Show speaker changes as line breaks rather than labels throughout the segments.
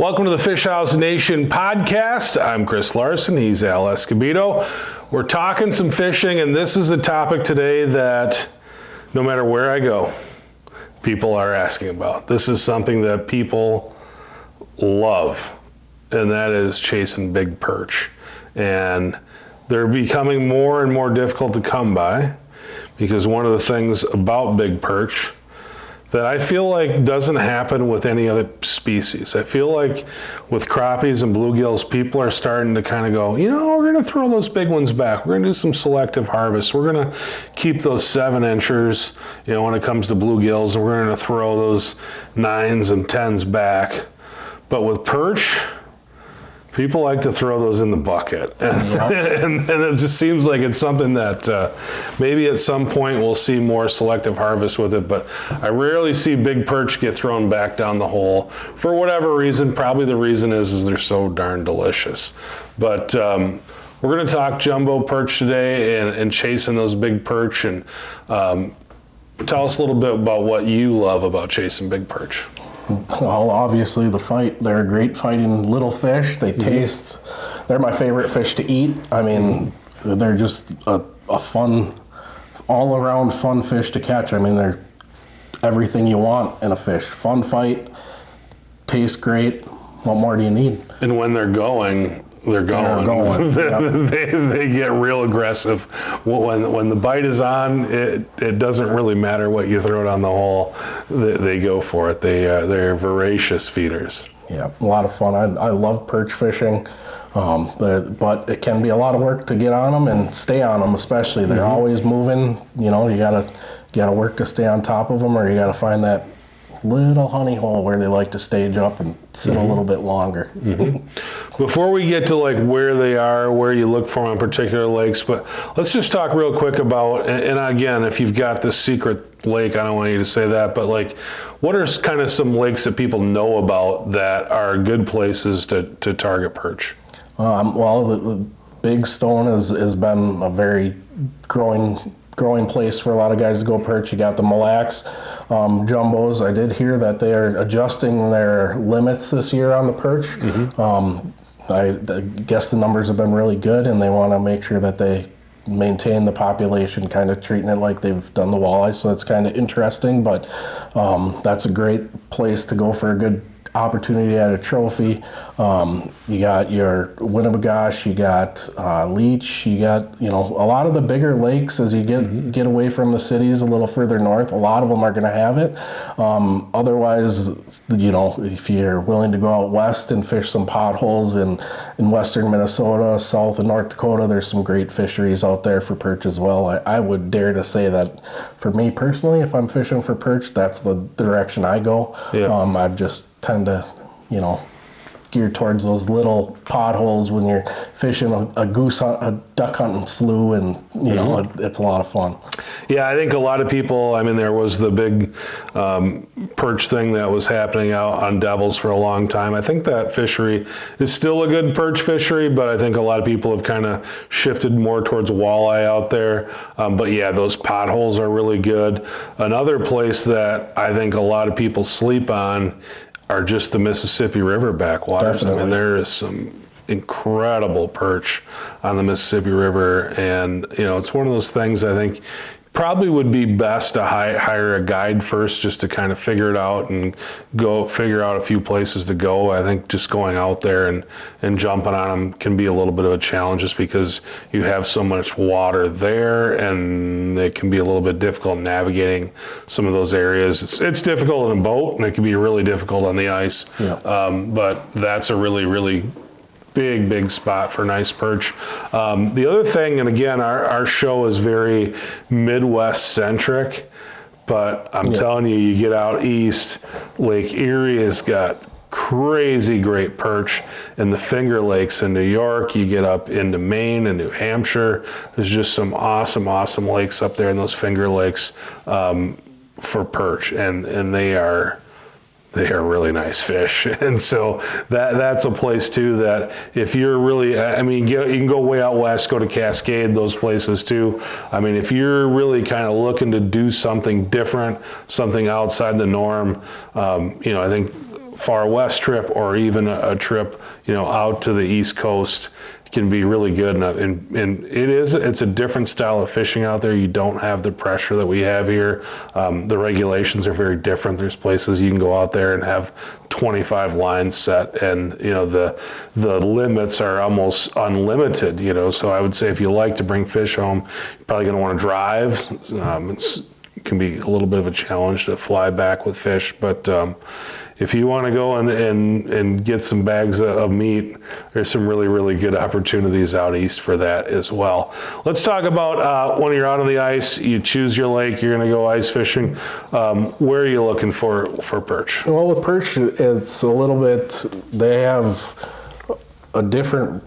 Welcome to the Fish House Nation podcast. I'm Chris Larsen. He's Al Escobedo. We're talking some fishing, and this is a topic today that no matter where I go, people are asking about. This is something that people love, and that is chasing big perch. And they're becoming more and more difficult to come by because one of the things about big perch that I feel like doesn't happen with any other species. I feel like with crappies and bluegills, people are starting to kind of go, you know, we're gonna throw those big ones back. We're gonna do some selective harvest. We're gonna keep those 7-inchers, you know, when it comes to bluegills, and we're gonna throw those 9s and 10s back. But with perch, people like to throw those in the bucket. And it just seems like it's something that maybe at some point we'll see more selective harvest with it, but I rarely see big perch get thrown back down the hole for whatever reason. Probably the reason is they're so darn delicious. But we're gonna talk jumbo perch today and chasing those big perch, and tell us a little bit about what you love about chasing big perch.
Well, obviously the fight. They're a great fighting little fish. They taste, they're my favorite fish to eat. I mean, they're just a fun, all around fun fish to catch. I mean, they're everything you want in a fish. Fun fight, taste great. What more do you need?
And when they're going, they're going. They get real aggressive. When the bite is on, it doesn't really matter what you throw down the hole. They go for it. They're voracious feeders.
Yeah, a lot of fun. I love perch fishing, but it can be a lot of work to get on them and stay on them. Especially, they're always moving. You know, you gotta work to stay on top of them, or you gotta find that little honey hole where they like to stage up and sit a little bit longer.
Before we get to like where they are, where you look for them on particular lakes, but let's just talk real quick about, and again, if you've got this secret lake, I don't want you to say that, but like, what are kind of some lakes that people know about that are good places to target perch?
Well, the Big Stone has been a very growing place for a lot of guys to go perch. You got the Mille Lacs jumbos. I did hear that they are adjusting their limits this year on the perch. I guess the numbers have been really good, and they want to make sure that they maintain the population, kind of treating it like they've done the walleye. So that's kind of interesting, but that's a great place to go for a good opportunity at a trophy. You got your Winnebagosh, you got Leech, you got, you know, a lot of the bigger lakes as you get away from the cities a little further north. A lot of them are going to have it. Otherwise, you know, if you're willing to go out west and fish some potholes in western Minnesota, south and North Dakota, there's some great fisheries out there for perch as well. I would dare to say that for me personally, if I'm fishing for perch, that's the direction I go. Yeah. I've just tend to, you know, gear towards those little potholes when you're fishing a duck hunting slough, and you know, it's a lot of fun.
Yeah, I think a lot of people, I mean, there was the big perch thing that was happening out on Devils for a long time. I think that fishery is still a good perch fishery, but I think a lot of people have kind of shifted more towards walleye out there. But yeah, those potholes are really good. Another place that I think a lot of people sleep on are just the Mississippi River backwaters.
Definitely.
I mean, there is some incredible perch on the Mississippi River, and you know, it's one of those things I think probably would be best to hire a guide first, just to kind of figure it out and go figure out a few places to go. I think just going out there and jumping on them can be a little bit of a challenge, just because you have so much water there, and it can be a little bit difficult navigating some of those areas. It's difficult in a boat, and it can be really difficult on the ice. Yeah. But that's a really big spot for nice perch. The other thing, and again, our show is very Midwest centric, but I'm telling you, you get out east, Lake Erie has got crazy great perch, and the Finger Lakes in New York, you get up into Maine and New Hampshire, there's just some awesome lakes up there in those Finger Lakes for perch, and they are really nice fish. And so that's a place too that if you're really, I mean, you can go way out west, go to Cascade, those places too. I mean, if you're really kind of looking to do something different, something outside the norm, you know, I think far west trip or even a trip, out to the East Coast can be really good. And it's a different style of fishing out there. You don't have the pressure that we have here. The regulations are very different. There's places you can go out there and have 25 lines set, and the limits are almost unlimited. So I would say if you like to bring fish home, you're probably going to want to drive. It can be a little bit of a challenge to fly back with fish, but if you want to go and get some bags of meat, there's some really, really good opportunities out east for that as well. Let's talk about when you're out on the ice, you choose your lake, you're going to go ice fishing. Where are you looking for perch?
Well, with perch, it's a little bit, they have a different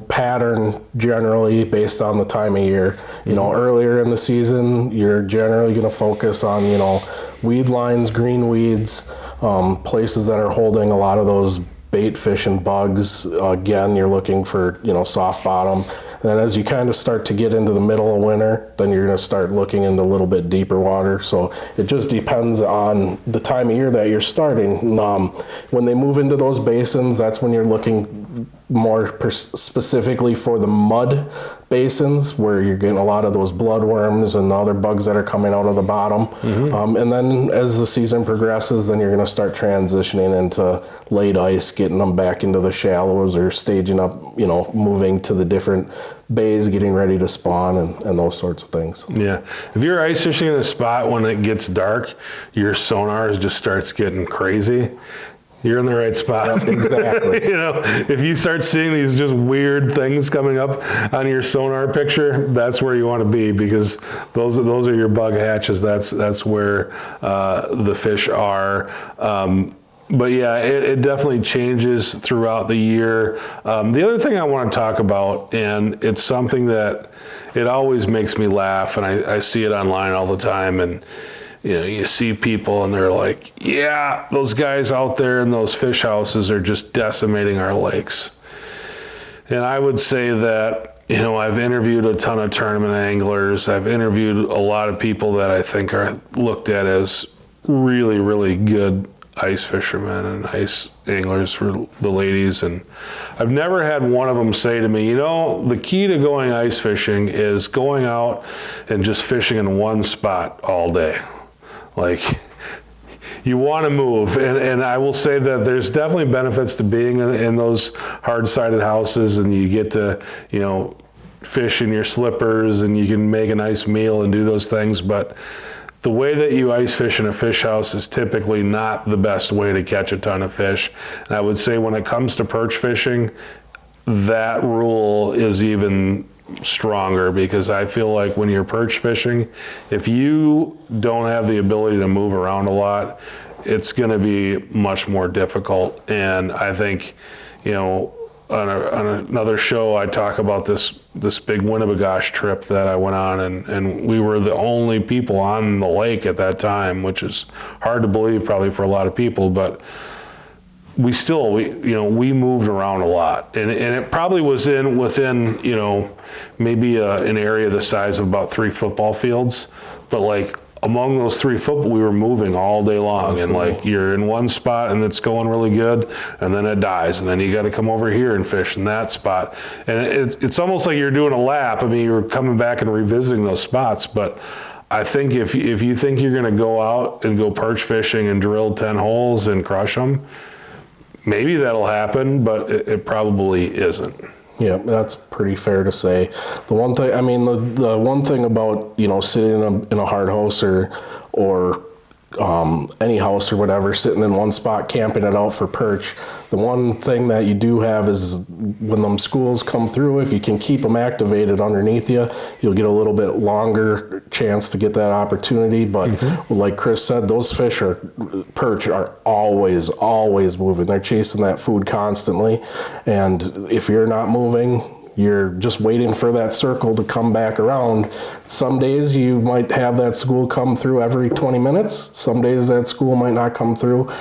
pattern generally based on the time of year. Earlier in the season, you're generally going to focus on, weed lines, green weeds, places that are holding a lot of those bait fish and bugs. Again, you're looking for, soft bottom. And then as you kind of start to get into the middle of winter, then you're going to start looking into a little bit deeper water. So it just depends on the time of year that you're starting. When they move into those basins, that's when you're looking more specifically for the mud basins, where you're getting a lot of those bloodworms and other bugs that are coming out of the bottom. And then as the season progresses, then you're going to start transitioning into late ice, getting them back into the shallows or staging up, moving to the different bays, getting ready to spawn and those sorts of things.
Yeah. If you're ice fishing in a spot when it gets dark, your sonar just starts getting crazy. You're in the right spot.
Yep, exactly.
If you start seeing these just weird things coming up on your sonar picture, that's where you want to be, because those are your bug hatches. That's where the fish are. But yeah, it definitely changes throughout the year. The other thing I want to talk about, and it's something that it always makes me laugh, and I see it online all the time, and you see people and they're like, yeah, those guys out there in those fish houses are just decimating our lakes. And I would say that, I've interviewed a ton of tournament anglers. I've interviewed a lot of people that I think are looked at as really, really good ice fishermen and ice anglers for the ladies. And I've never had one of them say to me, the key to going ice fishing is going out and just fishing in one spot all day. Like, you want to move, and I will say that there's definitely benefits to being in those hard-sided houses, and you get to, fish in your slippers, and you can make a nice meal and do those things, but the way that you ice fish in a fish house is typically not the best way to catch a ton of fish. And I would say when it comes to perch fishing, that rule is even stronger, because I feel like when you're perch fishing, if you don't have the ability to move around a lot, it's going to be much more difficult. And I think, on another show, I talk about this big Winnebagosh trip that I went on, and we were the only people on the lake at that time, which is hard to believe probably for a lot of people, but we moved around a lot, and it probably was within maybe an area the size of about 3 football fields, but like among those 3 football, we were moving all day long. Absolutely. And like you're in one spot and it's going really good, and then it dies, and then you got to come over here and fish in that spot, and it's almost like you're doing a lap. I mean, you're coming back and revisiting those spots, but I think if you think you're going to go out and go perch fishing and drill 10 holes and crush them, maybe that'll happen, but it probably isn't.
Yeah, that's pretty fair to say. The one thing, the one thing about, sitting in a hard house or any house or whatever, sitting in one spot, camping it out for perch, the one thing that you do have is when them schools come through, if you can keep them activated underneath you, you'll get a little bit longer chance to get that opportunity. But like Chris said, those perch are always moving. They're chasing that food constantly. And if you're not moving, you're just waiting for that circle to come back around. Some days you might have that school come through every 20 minutes. Some days that school might not come through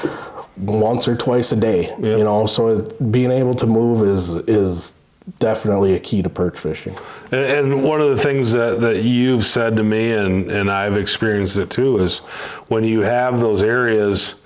once or twice a day. Yep. So being able to move is definitely a key to perch fishing.
And one of the things that you've said to me, and I've experienced it too, is when you have those areas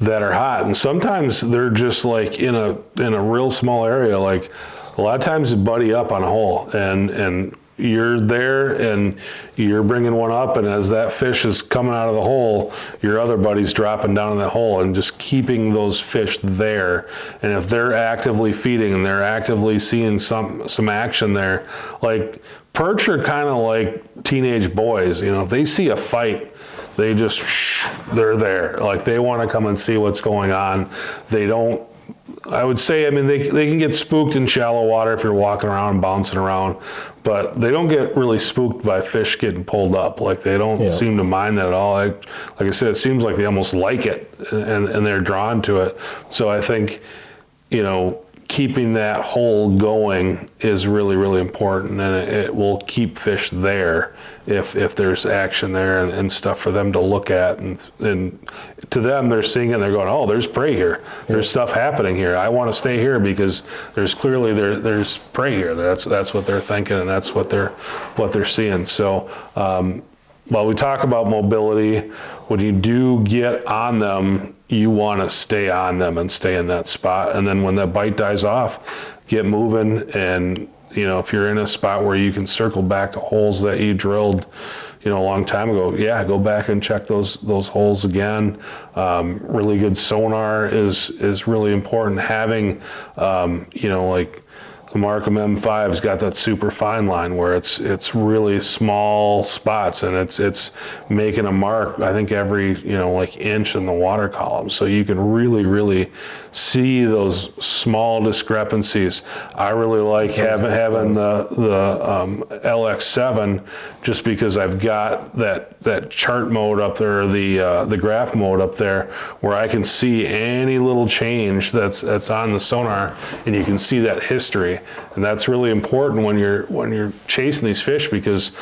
that are hot. And sometimes they're just like in a real small area. Like a lot of times you buddy up on a hole, and you're there and you're bringing one up, and as that fish is coming out of the hole, your other buddy's dropping down in that hole, and just keeping those fish there. And if they're actively feeding and they're actively seeing some action there, like perch are kind of like teenage boys. You know, if they see a fight, they're there. Like they want to come and see what's going on. They don't, I would say, I mean, they can get spooked in shallow water if you're walking around and bouncing around, but they don't get really spooked by fish getting pulled up. Like they don't seem to mind that at all. Like I said, it seems like they almost like it, and they're drawn to it. So I think, you know, keeping that hole going is really, really important, and it will keep fish there if there's action there and stuff for them to look at, and to them, they're seeing it and they're going, oh, there's prey here. There's stuff happening here. I want to stay here because there's clearly there's prey here. That's what they're thinking, and that's what they're seeing. So while we talk about mobility, when you do get on them, you want to stay on them and stay in that spot. And then when that bite dies off, get moving. And, you know, if you're in a spot where you can circle back to holes that you drilled, you know, a long time ago, go back and check those holes again. Really good sonar is really important. Having, you know, like the Markham M5's got that super fine line where it's really small spots, and it's making a mark, I think, every, you know, like inch in the water column. So you can really, really see those small discrepancies. I really like having the LX7, just because I've got that chart mode up there, the graph mode up there, where I can see any little change that's on the sonar, and you can see that history. And that's really important when you're chasing these fish, because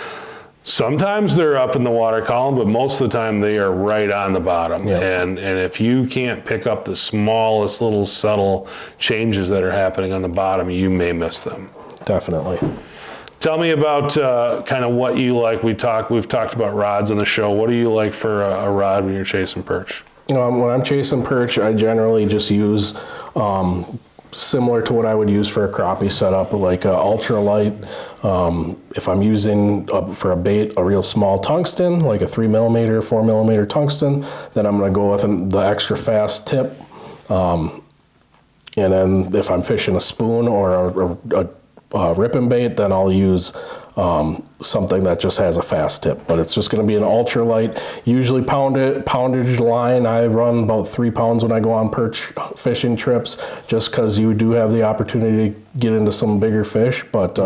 sometimes they're up in the water column, but most of the time they are right on the bottom.
Yep.
And if you can't pick up the smallest little subtle changes that are happening on the bottom, you may miss them.
Definitely.
Tell me about kind of what you like. We've talked about rods on the show. What do you like for a rod when you're chasing perch?
When I'm chasing perch, I generally just use similar to what I would use for a crappie setup, like ultralight. If I'm using for a bait a real small tungsten, like a 3mm, 4mm tungsten, then I'm going to go with the extra fast tip. And then if I'm fishing a spoon or a ripping bait, then I'll use something that just has a fast tip, but it's just going to be an ultralight, usually poundage line. I run about 3 pounds when I go on perch fishing trips, just because you do have the opportunity to get into some bigger fish. But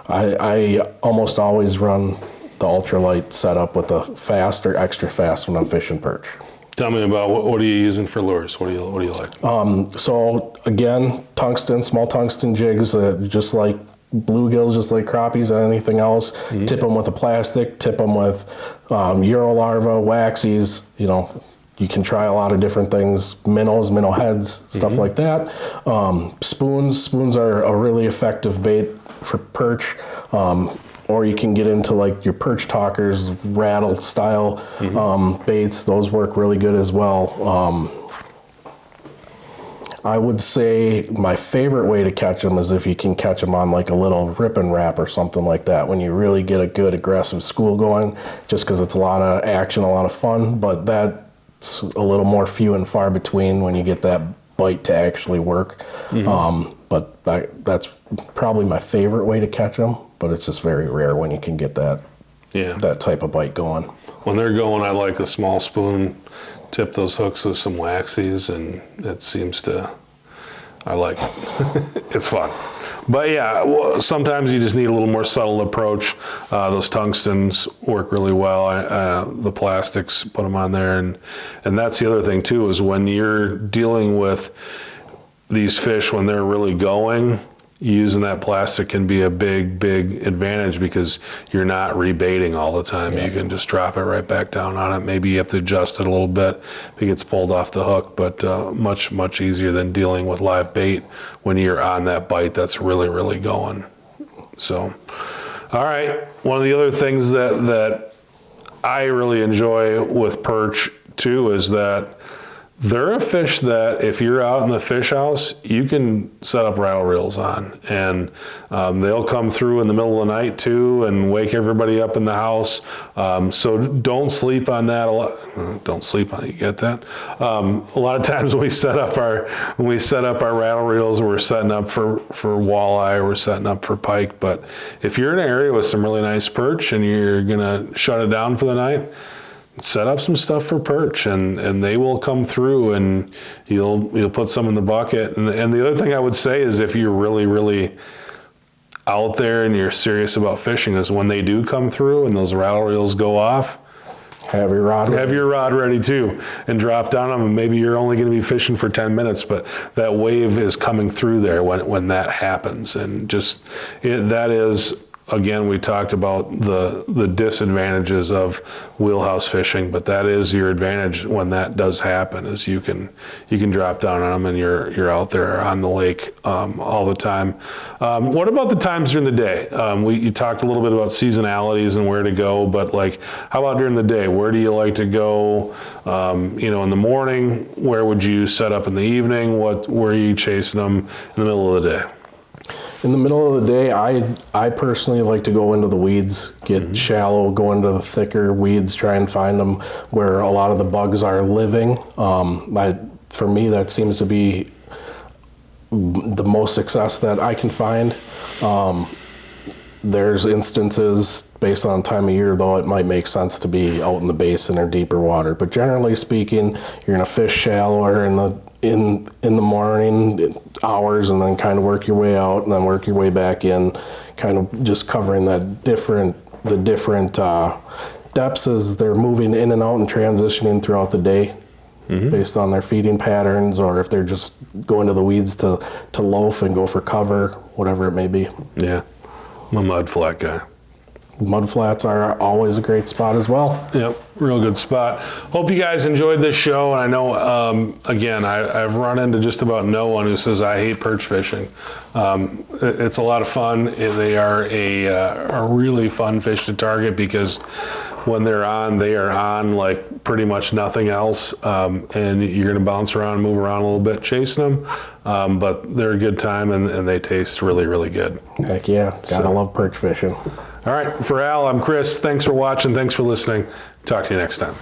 I almost always run the ultralight setup with the fast or extra fast when I'm fishing perch.
Tell me about what are you using for lures? What do you like?
So again, tungsten, small tungsten jigs, just like bluegills, just like crappies and anything else. Mm-hmm. Tip them with a plastic, tip them with Euro larva, waxies. You know, you can try a lot of different things, minnow heads, stuff like that. Spoons are a really effective bait for perch. Or you can get into like your perch talkers, rattle style baits. Those work really good as well. I would say my favorite way to catch them is if you can catch them on like a little rip and wrap or something like that, when you really get a good aggressive school going, just because it's a lot of action, a lot of fun. But that's a little more few and far between when you get that bite to actually work. But that's probably my favorite way to catch them. But it's just very rare when you can get that type of bite going.
When they're going, I like a small spoon, tip those hooks with some waxies, and it seems to, I like it. It's fun. But yeah, sometimes you just need a little more subtle approach. Those tungstens work really well. The plastics, put them on there. And that's the other thing too, is when you're dealing with these fish, when they're really going, using that plastic can be a big advantage, because you're not rebaiting all the time. You can just drop it right back down on it. Maybe you have to adjust it a little bit if it gets pulled off the hook, but much easier than dealing with live bait when you're on that bite that's really going. So, all right. One of the other things that I really enjoy with perch too is that They're a fish that if you're out in the fish house, you can set up rattle reels on, and they'll come through in the middle of the night too and wake everybody up in the house. So don't sleep on that a lot. Don't sleep on it, you get that? A lot of times when we set up our rattle reels, we're setting up for walleye, we're setting up for pike. But if you're in an area with some really nice perch and you're gonna shut it down for the night, set up some stuff for perch, and they will come through, and you'll put some in the bucket. And the other thing I would say is, if you're really, really out there and you're serious about fishing, is when they do come through and those rattle reels go off,
have your rod
ready too, and drop down them. And maybe you're only going to be fishing for 10 minutes, but that wave is coming through there when that happens. And that is, again, we talked about the disadvantages of wheelhouse fishing, but that is your advantage when that does happen, is you can drop down on them and you're out there on the lake all the time. What about the times during the day? You talked a little bit about seasonalities and where to go, but like, how about during the day? Where do you like to go? In the morning, where would you set up in the evening? Where are you chasing them in the middle of the day?
In the middle of the day, I personally like to go into the weeds, get shallow, go into the thicker weeds, try and find them where a lot of the bugs are living. For me, that seems to be the most success that I can find. There's instances, based on time of year, though, it might make sense to be out in the basin or deeper water. But generally speaking, you're going to fish shallower in the morning hours, and then kind of work your way out, and then work your way back in, kind of just covering the different depths as they're moving in and out and transitioning throughout the day. Based on their feeding patterns, or if they're just going to the weeds to loaf and go for cover, whatever it may be.
Yeah, I'm a mud flat guy.
Mud flats are always a great spot as well.
Yep, real good spot. Hope you guys enjoyed this show. And I know, again, I've run into just about no one who says, I hate perch fishing. It's a lot of fun. They are a really fun fish to target, because when they are on like pretty much nothing else. And you're going to bounce around, move around a little bit chasing them. But they're a good time, and they taste really, really good.
Heck yeah, gotta love perch fishing.
All right, for Al, I'm Chris. Thanks for watching. Thanks for listening. Talk to you next time.